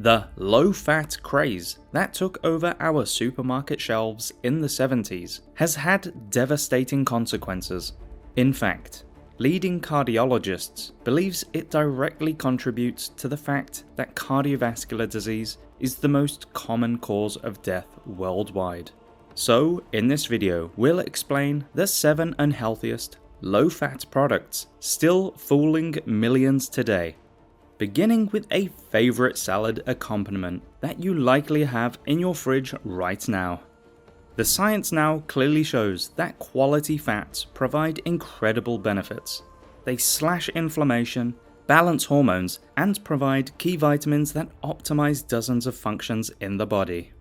The low-fat craze that took over our supermarket shelves in the 70s has had devastating consequences. In fact, leading cardiologists believes it directly contributes to the fact that cardiovascular disease is the most common cause of death worldwide. So, in this video, we'll explain the 7 unhealthiest, low-fat products still fooling millions today. Beginning with a favorite salad accompaniment that you likely have in your fridge right now. The science now clearly shows that quality fats provide incredible benefits. They slash inflammation, balance hormones, and provide key vitamins that optimize dozens of functions in the body.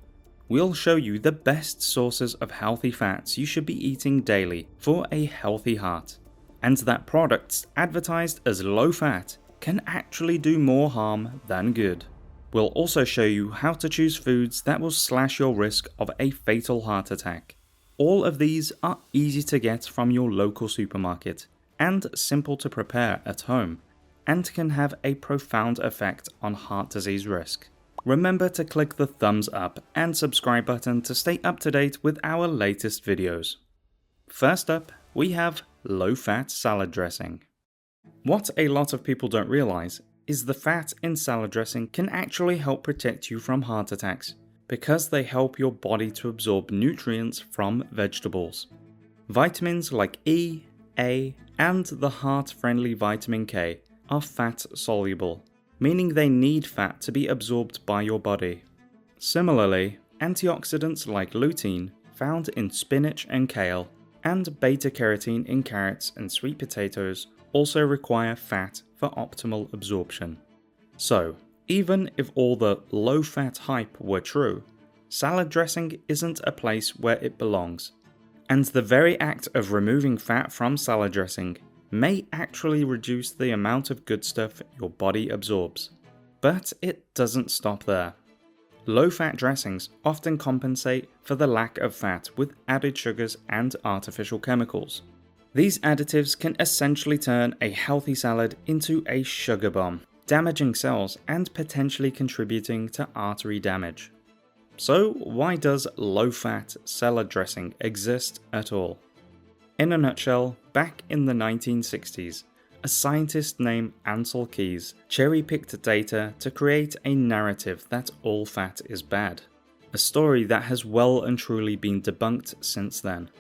We'll show you the best sources of healthy fats you should be eating daily for a healthy heart, and that products advertised as low fat can actually do more harm than good. We'll also show you how to choose foods that will slash your risk of a fatal heart attack. All of these are easy to get from your local supermarket and simple to prepare at home, and can have a profound effect on heart disease risk. Remember to click the thumbs up and subscribe button to stay up to date with our latest videos. First up, we have low-fat salad dressing. What a lot of people don't realize is the fat in salad dressing can actually help protect you from heart attacks because they help your body to absorb nutrients from vegetables. Vitamins like E, A, and the heart-friendly vitamin K are fat-soluble, meaning they need fat to be absorbed by your body. Similarly, antioxidants like lutein, found in spinach and kale, and beta-carotene in carrots and sweet potatoes also require fat for optimal absorption. So, even if all the low-fat hype were true, salad dressing isn't a place where it belongs. And the very act of removing fat from salad dressing may actually reduce the amount of good stuff your body absorbs. But it doesn't stop there. Low-fat dressings often compensate for the lack of fat with added sugars and artificial chemicals. These additives can essentially turn a healthy salad into a sugar bomb, damaging cells and potentially contributing to artery damage. So why does low-fat salad dressing exist at all? In a nutshell, back in the 1960s, a scientist named Ancel Keys cherry-picked data to create a narrative that all fat is bad, a story that has well and truly been debunked since then.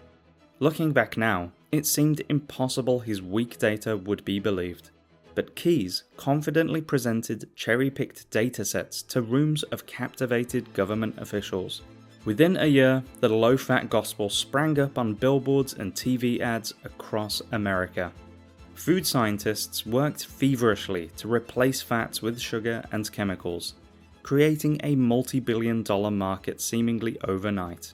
Looking back now, it seemed impossible his weak data would be believed, but Keys confidently presented cherry-picked datasets to rooms of captivated government officials. Within a year, the low-fat gospel sprang up on billboards and TV ads across America. Food scientists worked feverishly to replace fats with sugar and chemicals, creating a multi-billion-dollar market seemingly overnight.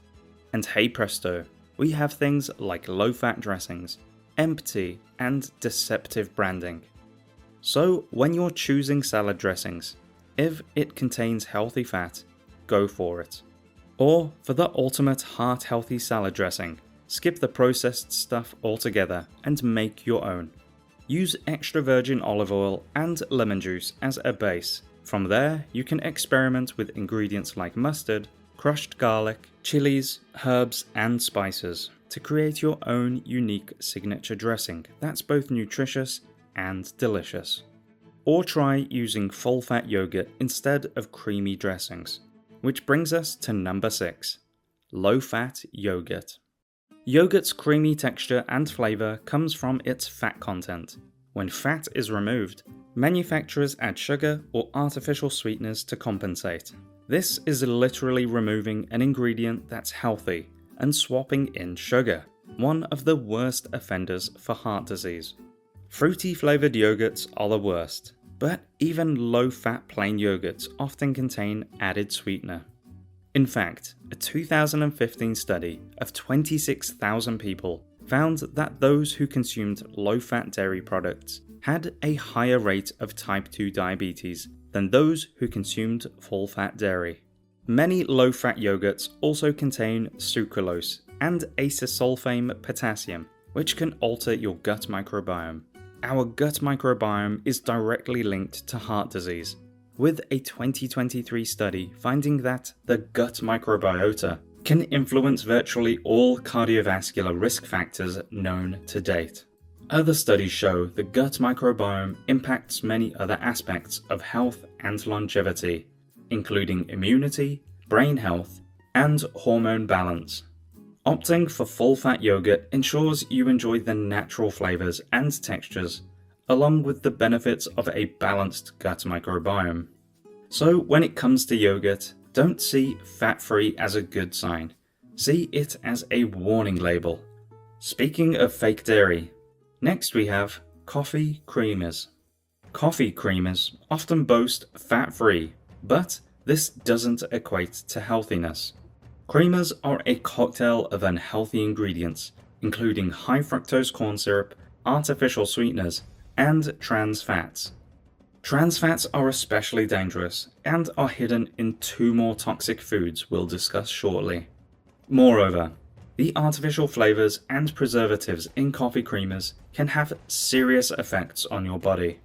And hey presto, we have things like low-fat dressings, empty and deceptive branding. So when you're choosing salad dressings, if it contains healthy fat, go for it. Or for the ultimate heart-healthy salad dressing, skip the processed stuff altogether and make your own. Use extra virgin olive oil and lemon juice as a base. From there, you can experiment with ingredients like mustard, crushed garlic, chilies, herbs, and spices to create your own unique signature dressing that's both nutritious and delicious. Or try using full-fat yogurt instead of creamy dressings. Which brings us to number 6, low-fat yogurt. Yogurt's creamy texture and flavor comes from its fat content. When fat is removed, manufacturers add sugar or artificial sweeteners to compensate. This is literally removing an ingredient that's healthy and swapping in sugar, one of the worst offenders for heart disease. Fruity flavored yogurts are the worst, but even low-fat plain yogurts often contain added sweetener. In fact, a 2015 study of 26,000 people found that those who consumed low-fat dairy products had a higher rate of type 2 diabetes than those who consumed full-fat dairy. Many low-fat yogurts also contain sucralose and acesulfame potassium, which can alter your gut microbiome. Our gut microbiome is directly linked to heart disease, with a 2023 study finding that the gut microbiota can influence virtually all cardiovascular risk factors known to date. Other studies show the gut microbiome impacts many other aspects of health and longevity, including immunity, brain health, and hormone balance. Opting for full-fat yogurt ensures you enjoy the natural flavors and textures, along with the benefits of a balanced gut microbiome. So when it comes to yogurt, don't see fat-free as a good sign. See it as a warning label. Speaking of fake dairy, next we have coffee creamers. Coffee creamers often boast fat-free, but this doesn't equate to healthiness. Creamers are a cocktail of unhealthy ingredients, including high fructose corn syrup, artificial sweeteners, and trans fats. Trans fats are especially dangerous and are hidden in two more toxic foods we'll discuss shortly. Moreover, the artificial flavors and preservatives in coffee creamers can have serious effects on your body.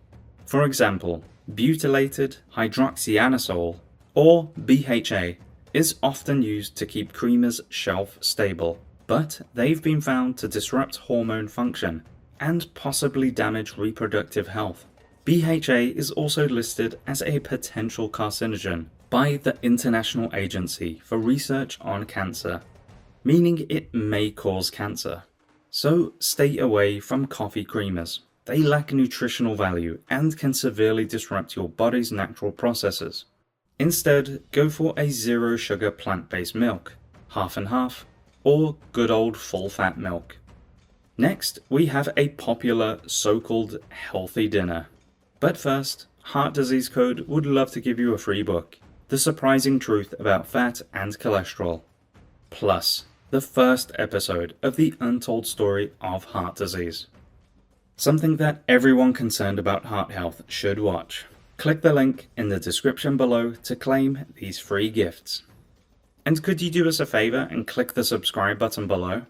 For example, butylated hydroxyanisole, or BHA, is often used to keep creamers shelf stable, but they've been found to disrupt hormone function and possibly damage reproductive health. BHA is also listed as a potential carcinogen by the International Agency for Research on Cancer, meaning it may cause cancer. So stay away from coffee creamers. They lack nutritional value and can severely disrupt your body's natural processes. Instead, go for a zero-sugar plant-based milk, half and half, or good old full-fat milk. Next, we have a popular so-called healthy dinner. But first, Heart Disease Code would love to give you a free book, The Surprising Truth About Fat and Cholesterol, plus the first episode of the untold story of heart disease. Something that everyone concerned about heart health should watch. Click the link in the description below to claim these free gifts. And could you do us a favor and click the subscribe button below?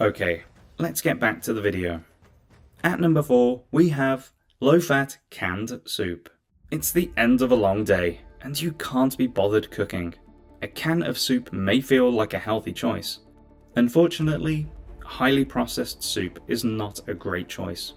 Okay, let's get back to the video. At number 4, we have low-fat canned soup. It's the end of a long day, and you can't be bothered cooking. A can of soup may feel like a healthy choice. Unfortunately, highly processed soup is not a great choice.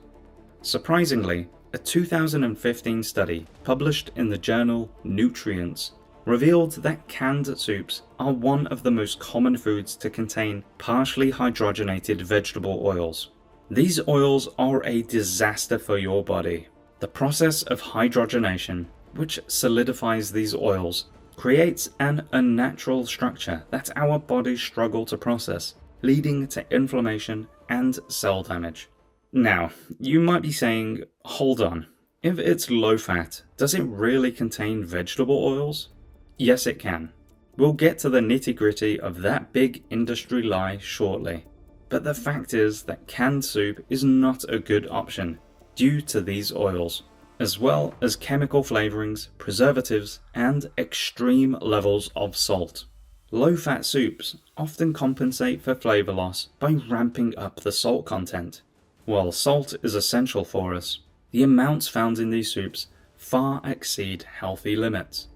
Surprisingly, a 2015 study published in the journal Nutrients revealed that canned soups are one of the most common foods to contain partially hydrogenated vegetable oils. These oils are a disaster for your body. The process of hydrogenation, which solidifies these oils, creates an unnatural structure that our bodies struggle to process, leading to inflammation and cell damage. Now, you might be saying, hold on, if it's low fat, does it really contain vegetable oils? Yes, it can. We'll get to the nitty-gritty of that big industry lie shortly. But the fact is that canned soup is not a good option due to these oils, as well as chemical flavorings, preservatives, and extreme levels of salt. Low-fat soups often compensate for flavor loss by ramping up the salt content. While salt is essential for us, the amounts found in these soups far exceed healthy limits.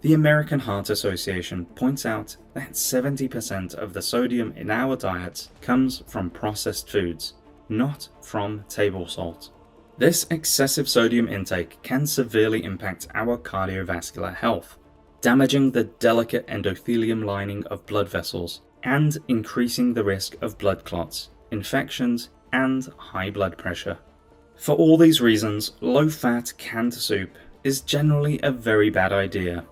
The American Heart Association points out that 70% of the sodium in our diets comes from processed foods, not from table salt. This excessive sodium intake can severely impact our cardiovascular health, damaging the delicate endothelium lining of blood vessels and increasing the risk of blood clots, infections, and high blood pressure. For all these reasons, low-fat canned soup is generally a very bad idea.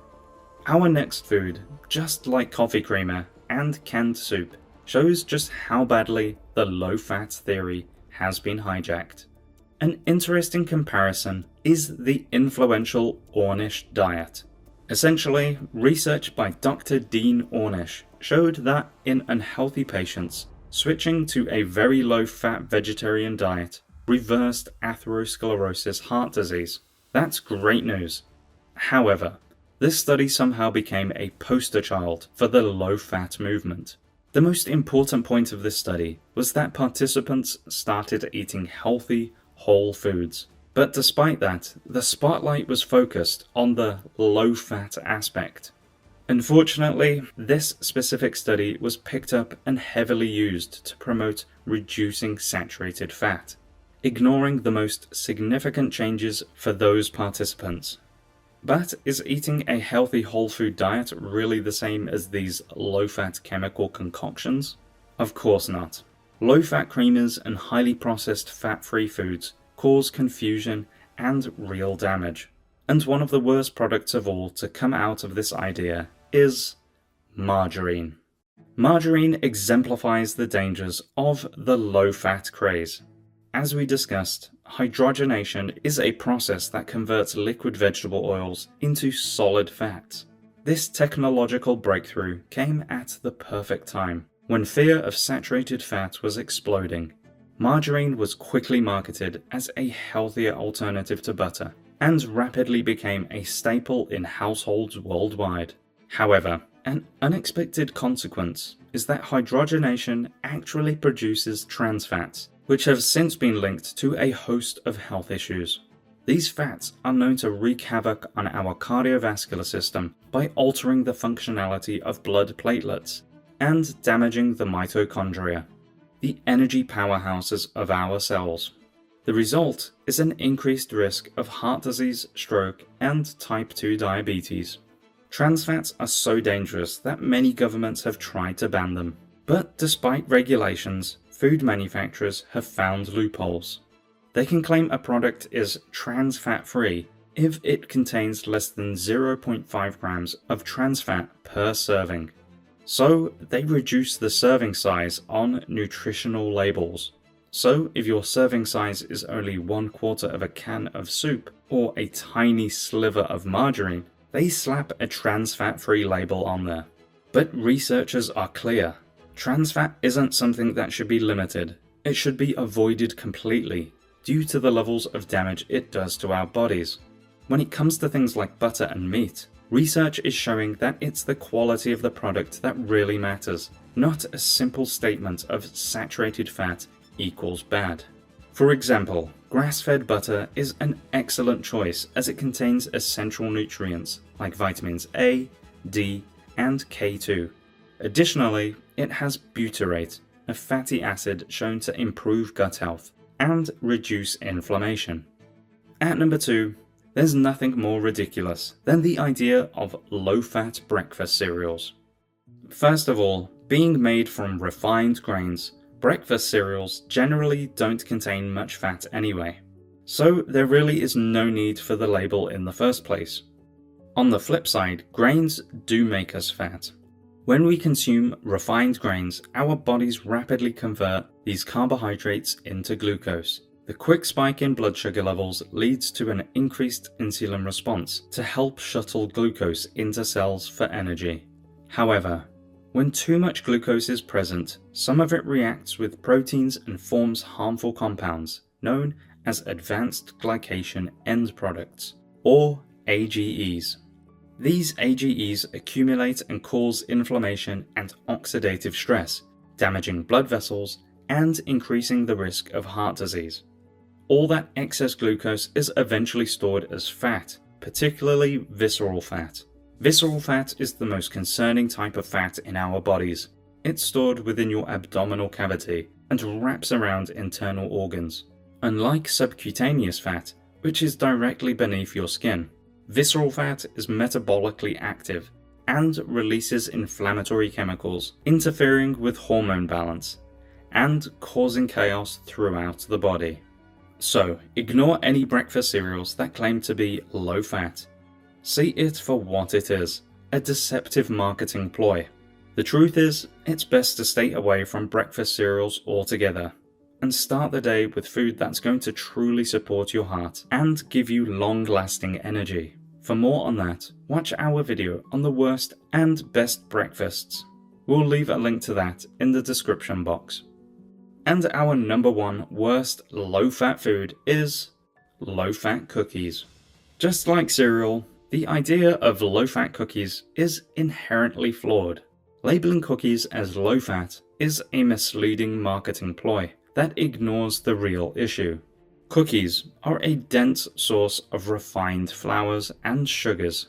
Our next food, just like coffee creamer and canned soup, shows just how badly the low-fat theory has been hijacked. An interesting comparison is the influential Ornish diet. Essentially, research by Dr. Dean Ornish showed that in unhealthy patients, switching to a very low-fat vegetarian diet reversed atherosclerosis heart disease. That's great news. However, this study somehow became a poster child for the low-fat movement. The most important point of this study was that participants started eating healthy, whole foods, But despite that, the spotlight was focused on the low-fat aspect. Unfortunately, this specific study was picked up and heavily used to promote reducing saturated fat, ignoring the most significant changes for those participants. But is eating a healthy whole food diet really the same as these low-fat chemical concoctions? Of course not. Low-fat creamers and highly processed fat-free foods cause confusion and real damage. And one of the worst products of all to come out of this idea is margarine. Margarine exemplifies the dangers of the low-fat craze. As we discussed, hydrogenation is a process that converts liquid vegetable oils into solid fats. This technological breakthrough came at the perfect time, when fear of saturated fat was exploding. Margarine was quickly marketed as a healthier alternative to butter, and rapidly became a staple in households worldwide. However, an unexpected consequence is that hydrogenation actually produces trans fats, which have since been linked to a host of health issues. These fats are known to wreak havoc on our cardiovascular system by altering the functionality of blood platelets and damaging the mitochondria, the energy powerhouses of our cells. The result is an increased risk of heart disease, stroke, and type 2 diabetes. Trans fats are so dangerous that many governments have tried to ban them. But despite regulations, food manufacturers have found loopholes. They can claim a product is trans fat free if it contains less than 0.5 grams of trans fat per serving. So they reduce the serving size on nutritional labels. So if your serving size is only 1/4 of a can of soup or a tiny sliver of margarine, they slap a trans fat free label on there. But researchers are clear. Trans fat isn't something that should be limited. It should be avoided completely due to the levels of damage it does to our bodies. When it comes to things like butter and meat, research is showing that it's the quality of the product that really matters, not a simple statement of saturated fat equals bad. For example, grass-fed butter is an excellent choice as it contains essential nutrients like vitamins A, D, and K2. Additionally, it has butyrate, a fatty acid shown to improve gut health and reduce inflammation. At number 2, there's nothing more ridiculous than the idea of low-fat breakfast cereals. First of all, being made from refined grains, breakfast cereals generally don't contain much fat anyway, so there really is no need for the label in the first place. On the flip side, grains do make us fat. When we consume refined grains, our bodies rapidly convert these carbohydrates into glucose. The quick spike in blood sugar levels leads to an increased insulin response to help shuttle glucose into cells for energy. However, when too much glucose is present, some of it reacts with proteins and forms harmful compounds known as advanced glycation end products, or AGEs. These AGEs accumulate and cause inflammation and oxidative stress, damaging blood vessels and increasing the risk of heart disease. All that excess glucose is eventually stored as fat, particularly visceral fat. Visceral fat is the most concerning type of fat in our bodies. It's stored within your abdominal cavity and wraps around internal organs. Unlike subcutaneous fat, which is directly beneath your skin, visceral fat is metabolically active and releases inflammatory chemicals, interfering with hormone balance and causing chaos throughout the body. So, ignore any breakfast cereals that claim to be low fat. See it for what it is, a deceptive marketing ploy. The truth is, it's best to stay away from breakfast cereals altogether, and start the day with food that's going to truly support your heart and give you long-lasting energy. For more on that, watch our video on the worst and best breakfasts. We'll leave a link to that in the description box. And our number 1 worst low-fat food is low-fat cookies. Just like cereal, the idea of low-fat cookies is inherently flawed. Labeling cookies as low-fat is a misleading marketing ploy that ignores the real issue. Cookies are a dense source of refined flours and sugars,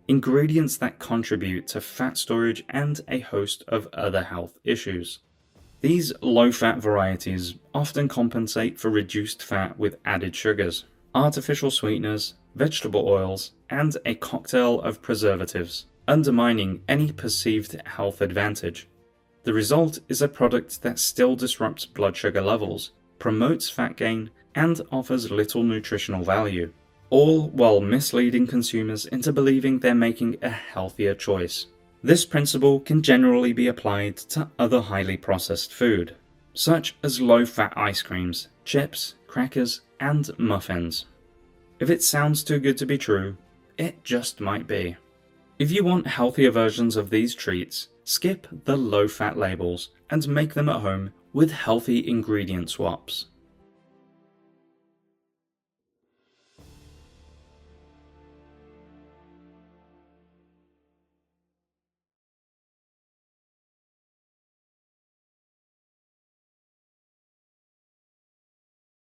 ingredients that contribute to fat storage and a host of other health issues. These low-fat varieties often compensate for reduced fat with added sugars, artificial sweeteners, vegetable oils, and a cocktail of preservatives, undermining any perceived health advantage. The result is a product that still disrupts blood sugar levels, promotes fat gain, and offers little nutritional value, all while misleading consumers into believing they're making a healthier choice. This principle can generally be applied to other highly processed food, such as low-fat ice creams, chips, crackers, and muffins. If it sounds too good to be true, it just might be. If you want healthier versions of these treats, skip the low-fat labels and make them at home with healthy ingredient swaps.